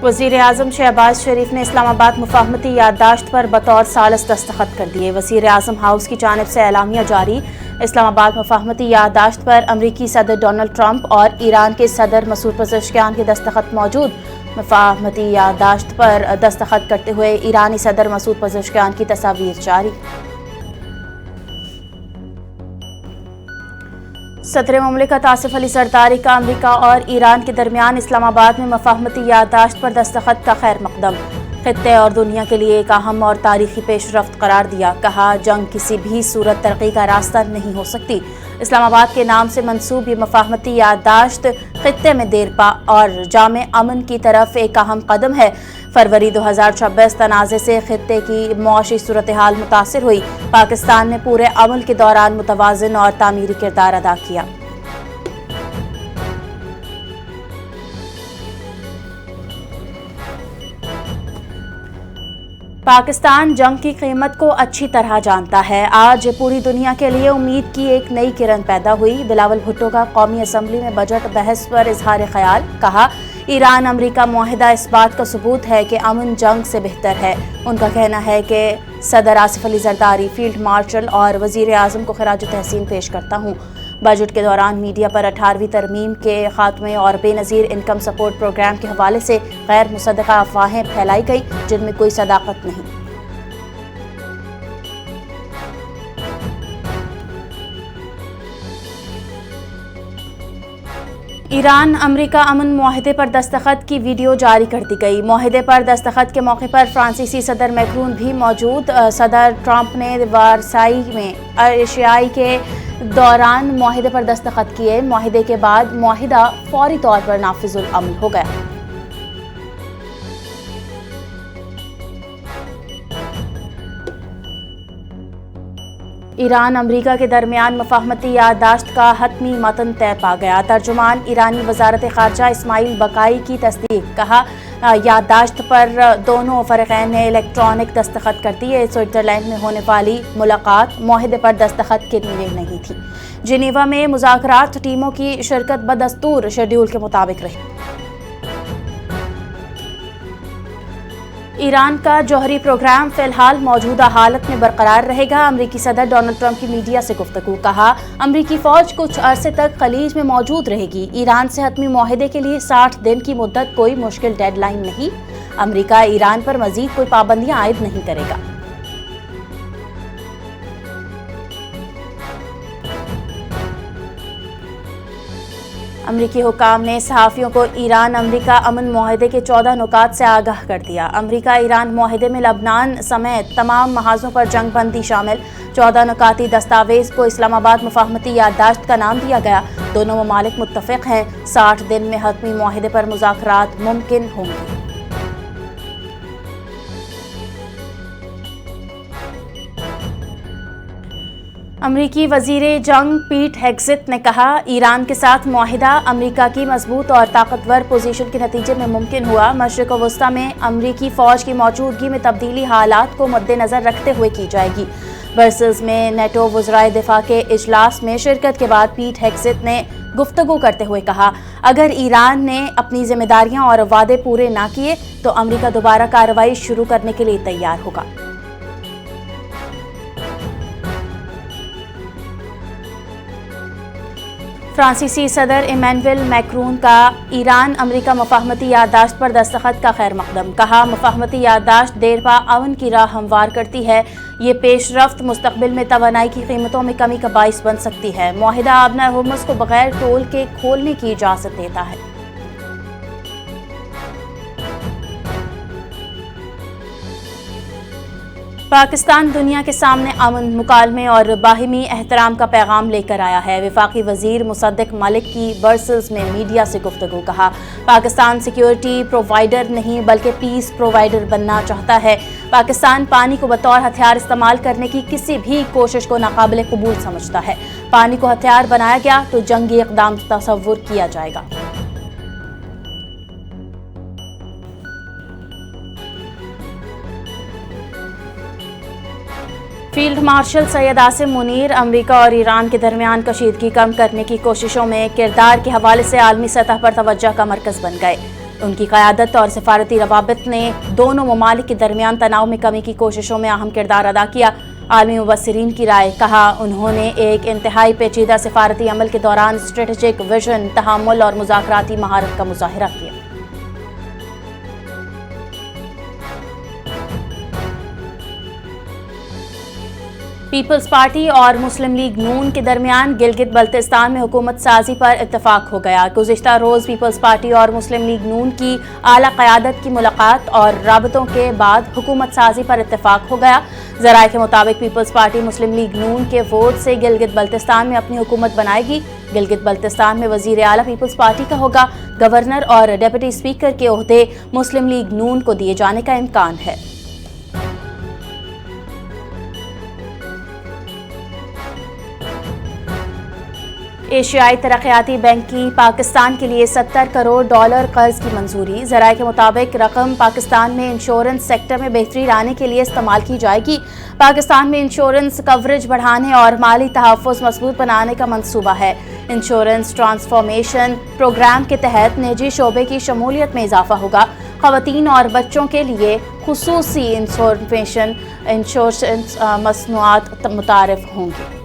وزیر اعظم شہباز شریف نے اسلام آباد مفاہمتی یادداشت پر بطور ثالث دستخط کر دیے۔ وزیر اعظم ہاؤس کی جانب سے اعلامیہ جاری۔ اسلام آباد مفاہمتی یادداشت پر امریکی صدر ڈونلڈ ٹرمپ اور ایران کے صدر مسعود پزشکیان کے دستخط موجود۔ مفاہمتی یادداشت پر دستخط کرتے ہوئے ایرانی صدر مسعود پزشکیان کی تصاویر جاری۔ صدر مملکت آصف علی زرداری کا امریکہ اور ایران کے درمیان اسلام آباد میں مفاہمتی یادداشت پر دستخط کا خیر مقدم۔ خطے اور دنیا کے لیے ایک اہم اور تاریخی پیش رفت قرار دیا۔ کہا جنگ کسی بھی صورت ترقی کا راستہ نہیں ہو سکتی۔ اسلام آباد کے نام سے منسوب یہ مفاہمتی یادداشت خطے میں دیرپا اور جامع امن کی طرف ایک اہم قدم ہے۔ فروری 2026 تنازع سے خطے کی معاشی صورتحال متاثر ہوئی۔ پاکستان نے پورے عمل کے دوران متوازن اور تعمیری کردار ادا کیا۔ پاکستان جنگ کی قیمت کو اچھی طرح جانتا ہے۔ آج پوری دنیا کے لیے امید کی ایک نئی کرن پیدا ہوئی۔ بلاول بھٹو کا قومی اسمبلی میں بجٹ بحث پر اظہار خیال۔ کہا ایران امریکہ معاہدہ اس بات کا ثبوت ہے کہ امن جنگ سے بہتر ہے۔ ان کا کہنا ہے کہ صدر آصف علی زرداری، فیلڈ مارشل اور وزیر اعظم کو خراج تحسین پیش کرتا ہوں۔ بجٹ کے دوران میڈیا پر 18ویں ترمیم کے خاتمے اور بے نظیر انکم سپورٹ پروگرام کے حوالے سے غیر مصدقہ افواہیں پھیلائی گئیں جن میں کوئی صداقت نہیں۔ ایران امریکہ امن معاہدے پر دستخط کی ویڈیو جاری کر دی گئی۔ معاہدے پر دستخط کے موقع پر فرانسیسی صدر میکرون بھی موجود۔ صدر ٹرمپ نے وارسائی میں ایشیائی کے دوران معاہدے پر دستخط کیے۔ معاہدے کے بعد معاہدہ فوری طور پر نافذ العمل ہو گیا۔ ایران امریکہ کے درمیان مفاہمتی یادداشت کا حتمی متن طے پا گیا۔ ترجمان ایرانی وزارت خارجہ اسماعیل بقائی کی تصدیق۔ کہا یادداشت پر دونوں فریقین نے الیکٹرانک دستخط کر دیے۔ سوئٹزرلینڈ میں ہونے والی ملاقات معاہدے پر دستخط کے لیے نہیں تھی۔ جنیوا میں مذاکرات ٹیموں کی شرکت بدستور شیڈول کے مطابق رہی۔ ایران کا جوہری پروگرام فی الحال موجودہ حالت میں برقرار رہے گا۔ امریکی صدر ڈونلڈ ٹرمپ کی میڈیا سے گفتگو۔ کہا امریکی فوج کچھ عرصے تک خلیج میں موجود رہے گی۔ ایران سے حتمی معاہدے کے لیے 60 دن کی مدت کوئی مشکل ڈیڈ لائن نہیں۔ امریکہ ایران پر مزید کوئی پابندیاں عائد نہیں کرے گا۔ امریکی حکام نے صحافیوں کو ایران امریکہ امن معاہدے کے 14 نکات سے آگاہ کر دیا۔ امریکہ ایران معاہدے میں لبنان سمیت تمام محاذوں پر جنگ بندی شامل 14 نکاتی دستاویز کو اسلام آباد مفاہمتی یادداشت کا نام دیا گیا۔ دونوں ممالک متفق ہیں 60 دن میں حتمی معاہدے پر مذاکرات ممکن ہوں گے۔ امریکی وزیر جنگ پیٹ ہیگزت نے کہا ایران کے ساتھ معاہدہ امریکہ کی مضبوط اور طاقتور پوزیشن کے نتیجے میں ممکن ہوا۔ مشرق وسطی میں امریکی فوج کی موجودگی میں تبدیلی حالات کو مد نظر رکھتے ہوئے کی جائے گی۔ برسلز میں نیٹو وزرائے دفاع کے اجلاس میں شرکت کے بعد پیٹ ہیگزت نے گفتگو کرتے ہوئے کہا اگر ایران نے اپنی ذمہ داریاں اور وعدے پورے نہ کیے تو امریکہ دوبارہ کارروائی شروع کرنے کے لیے تیار ہوگا۔ فرانسیسی صدر ایمینوئل میکرون کا ایران امریکہ مفاہمتی یادداشت پر دستخط کا خیر مقدم۔ کہا مفاہمتی یادداشت دیرپا امن کی راہ ہموار کرتی ہے۔ یہ پیش رفت مستقبل میں توانائی کی قیمتوں میں کمی کا باعث بن سکتی ہے۔ معاہدہ آبنہ ہرمز کو بغیر ٹول کے کھولنے کی اجازت دیتا ہے۔ پاکستان دنیا کے سامنے امن، مکالمے اور باہمی احترام کا پیغام لے کر آیا ہے۔ وفاقی وزیر مصدق ملک کی برسلز میں میڈیا سے گفتگو۔ کہا پاکستان سیکیورٹی پرووائیڈر نہیں بلکہ پیس پرووائیڈر بننا چاہتا ہے۔ پاکستان پانی کو بطور ہتھیار استعمال کرنے کی کسی بھی کوشش کو ناقابل قبول سمجھتا ہے۔ پانی کو ہتھیار بنایا گیا تو جنگی اقدام تصور کیا جائے گا۔ فیلڈ مارشل سید عاصم منیر امریکہ اور ایران کے درمیان کشیدگی کم کرنے کی کوششوں میں کردار کے حوالے سے عالمی سطح پر توجہ کا مرکز بن گئے۔ ان کی قیادت اور سفارتی روابط نے دونوں ممالک کے درمیان تناؤ میں کمی کی کوششوں میں اہم کردار ادا کیا۔ عالمی مبصرین کی رائے، کہا انہوں نے ایک انتہائی پیچیدہ سفارتی عمل کے دوران اسٹریٹجک ویژن، تحمل اور مذاکراتی مہارت کا مظاہرہ کیا۔ پیپلز پارٹی اور مسلم لیگ نون کے درمیان گلگت بلتستان میں حکومت سازی پر اتفاق ہو گیا۔ گزشتہ روز پیپلز پارٹی اور مسلم لیگ نون کی اعلیٰ قیادت کی ملاقات اور رابطوں کے بعد حکومت سازی پر اتفاق ہو گیا۔ ذرائع کے مطابق پیپلز پارٹی مسلم لیگ نون کے ووٹ سے گلگت بلتستان میں اپنی حکومت بنائے گی۔ گلگت بلتستان میں وزیر اعلیٰ پیپلز پارٹی کا ہوگا۔ گورنر اور ڈپٹی اسپیکر کے عہدے مسلم لیگ نون کو دیے جانے کا امکان ہے۔ ایشیائی ترقیاتی بینک کی پاکستان کے لیے $70 کروڑ قرض کی منظوری۔ ذرائع کے مطابق رقم پاکستان میں انشورنس سیکٹر میں بہتری لانے کے لیے استعمال کی جائے گی۔ پاکستان میں انشورنس کوریج بڑھانے اور مالی تحفظ مضبوط بنانے کا منصوبہ ہے۔ انشورنس ٹرانسفارمیشن پروگرام کے تحت نجی شعبے کی شمولیت میں اضافہ ہوگا۔ خواتین اور بچوں کے لیے خصوصی انشورنس مصنوعات متعارف ہوں گی۔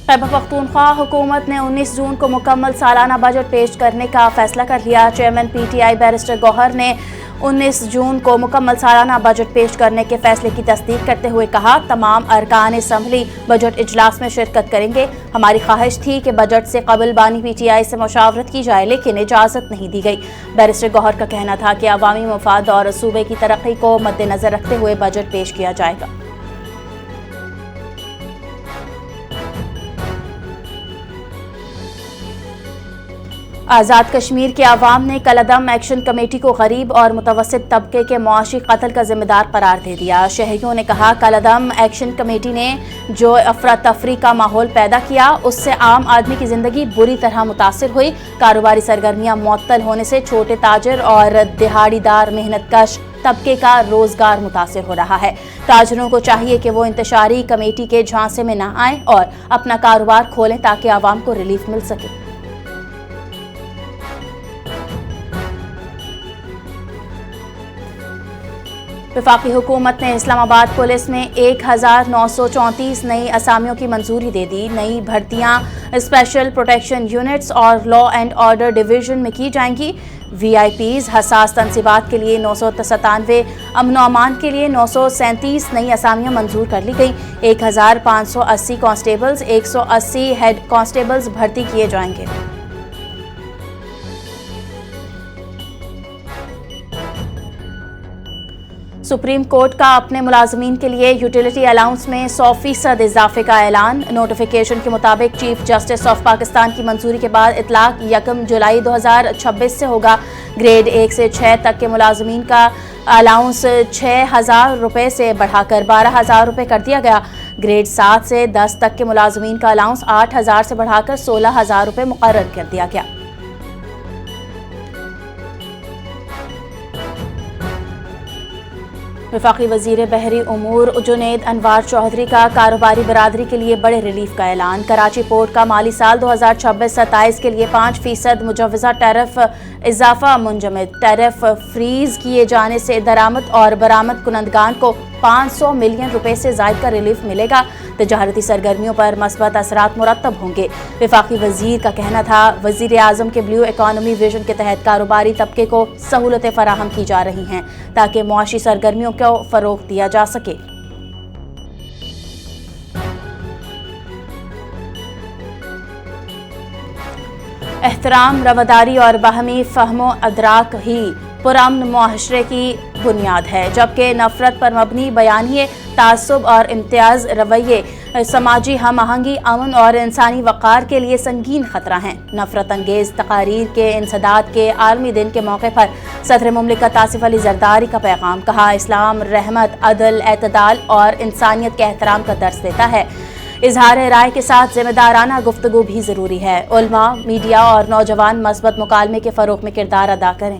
خیبر پختونخوا حکومت نے 19 جون کو مکمل سالانہ بجٹ پیش کرنے کا فیصلہ کر لیا۔ Chairman P T I barrister Gohar نے 19 جون کو مکمل سالانہ بجٹ پیش کرنے کے فیصلے کی تصدیق کرتے ہوئے کہا، تمام ارکان اسمبلی بجٹ اجلاس میں شرکت کریں گے۔ ہماری خواہش تھی کہ بجٹ سے قبل بانی پی ٹی آئی سے مشاورت کی جائے، لیکن اجازت نہیں دی گئی۔ بیرسٹر گوہر کا کہنا تھا کہ عوامی مفاد اور صوبے کی ترقی کو مد نظر رکھتے ہوئے بجٹ پیش کیا جائے گا۔ آزاد کشمیر کے عوام نے کالعدم ایکشن کمیٹی کو غریب اور متوسط طبقے کے معاشی قتل کا ذمہ دار قرار دے دیا۔ شہریوں نے کہا، کالعدم ایکشن کمیٹی نے جو افراتفری کا ماحول پیدا کیا، اس سے عام آدمی کی زندگی بری طرح متاثر ہوئی۔ کاروباری سرگرمیاں معطل ہونے سے چھوٹے تاجر اور دہاڑی دار محنت کش طبقے کا روزگار متاثر ہو رہا ہے۔ تاجروں کو چاہیے کہ وہ انتشاری کمیٹی کے جھانسے میں نہ آئیں اور اپنا کاروبار کھولیں تاکہ عوام کو ریلیف مل سکے۔ وفاقی حکومت نے اسلام آباد پولیس میں 1934 نئی اسامیوں کی منظوری دے دی۔ نئی بھرتیاں اسپیشل پروٹیکشن یونٹس اور لا اینڈ آرڈر ڈویژن میں کی جائیں گی۔ وی آئی پیز، حساس تنصیبات کے لیے 997، امن و امان کے لیے 937 نئی اسامیاں منظور کر لی گئیں۔ 1580 کانسٹیبلز، 180 ہیڈ کانسٹیبلز بھرتی کیے جائیں گے۔ سپریم کورٹ کا اپنے ملازمین کے لیے یوٹیلیٹی الاؤنس میں 100% اضافے کا اعلان۔ نوٹیفیکیشن کے مطابق چیف جسٹس آف پاکستان کی منظوری کے بعد اطلاق 1 جولائی 2026 سے ہوگا۔ گریڈ 1 سے 6 تک کے ملازمین کا الاؤنس 6,000 روپے سے بڑھا کر 12,000 روپے کر دیا گیا۔ گریڈ 7 سے 10 تک کے ملازمین کا الاؤنس 8,000 سے بڑھا کر 16,000 روپے مقرر کر دیا گیا۔ وفاقی وزیر بحری امور جنید انوار چودھری کا کاروباری برادری کے لیے بڑے ریلیف کا اعلان۔ کراچی پورٹ کا مالی سال 2026-27 کے لیے 5% مجوزہ ٹیرف اضافہ منجمد۔ ٹیرف فریز کیے جانے سے درآمد اور برآمد کنندگان کو 500 ملین روپے سے زائد کا ریلیف ملے گا۔ تجارتی سرگرمیوں پر مثبت اثرات مرتب ہوں گے۔ وفاقی وزیر کا کہنا تھا، وزیر اعظم کے بلیو اکانومی ویژن کے تحت کاروباری طبقے کو سہولتیں فراہم کی جا رہی ہیں تاکہ معاشی سرگرمیوں کو فروغ دیا جا سکے۔ احترام، رواداری اور باہمی فہم و ادراک ہی پرامن معاشرے کی بنیاد ہے، جبکہ نفرت پر مبنی بیانیے، تعصب اور امتیاز رویے سماجی ہم آہنگی، امن اور انسانی وقار کے لیے سنگین خطرہ ہیں۔ نفرت انگیز تقاریر کے انسداد کے عالمی دن کے موقع پر صدر مملکت آصف علی زرداری کا پیغام، کہا، اسلام رحمت، عدل، اعتدال اور انسانیت کے احترام کا درس دیتا ہے۔ اظہار رائے کے ساتھ ذمہ دارانہ گفتگو بھی ضروری ہے۔ علماء، میڈیا اور نوجوان مثبت مکالمے کے فروغ میں کردار ادا کریں۔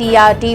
TRT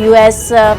US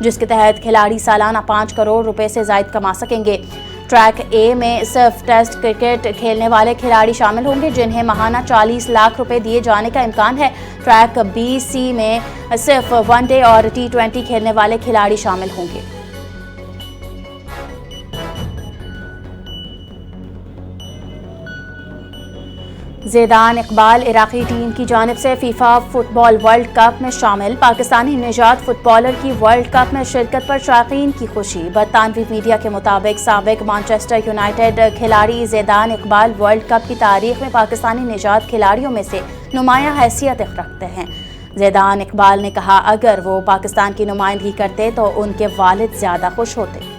جس کے تحت کھلاڑی سالانہ 5 کروڑ روپے سے زائد کما سکیں گے۔ ٹریک اے میں صرف ٹیسٹ کرکٹ کھیلنے والے کھلاڑی شامل ہوں گے جنہیں ماہانہ 40 لاکھ روپے دیے جانے کا امکان ہے۔ ٹریک بی سی میں صرف ون ڈے اور T20 کھیلنے والے کھلاڑی شامل ہوں گے۔ زیدان اقبال عراقی ٹیم کی جانب سے فیفا فٹ بال ورلڈ کپ میں شامل۔ پاکستانی نژاد فٹ بالر کی ورلڈ کپ میں شرکت پر شائقین کی خوشی۔ برطانوی میڈیا کے مطابق سابق مانچسٹر یونائیٹڈ کھلاڑی زیدان اقبال ورلڈ کپ کی تاریخ میں پاکستانی نژاد کھلاڑیوں میں سے نمایاں حیثیت رکھتے ہیں۔ زیدان اقبال نے کہا اگر وہ پاکستان کی نمائندگی کرتے تو ان کے والد زیادہ خوش ہوتے۔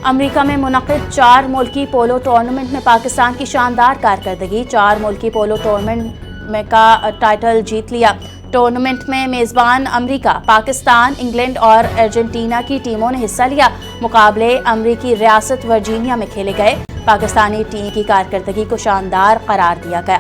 امریکہ میں منعقد 4 ملکی پولو ٹورنامنٹ میں پاکستان کی شاندار کارکردگی۔ 4 ملکی پولو ٹورنامنٹ میں کا ٹائٹل جیت لیا۔ ٹورنامنٹ میں میزبان امریکہ، پاکستان، انگلینڈ اور ارجنٹینا کی ٹیموں نے حصہ لیا۔ مقابلے امریکی ریاست ورجینیا میں کھیلے گئے۔ پاکستانی ٹیم کی کارکردگی کو شاندار قرار دیا گیا۔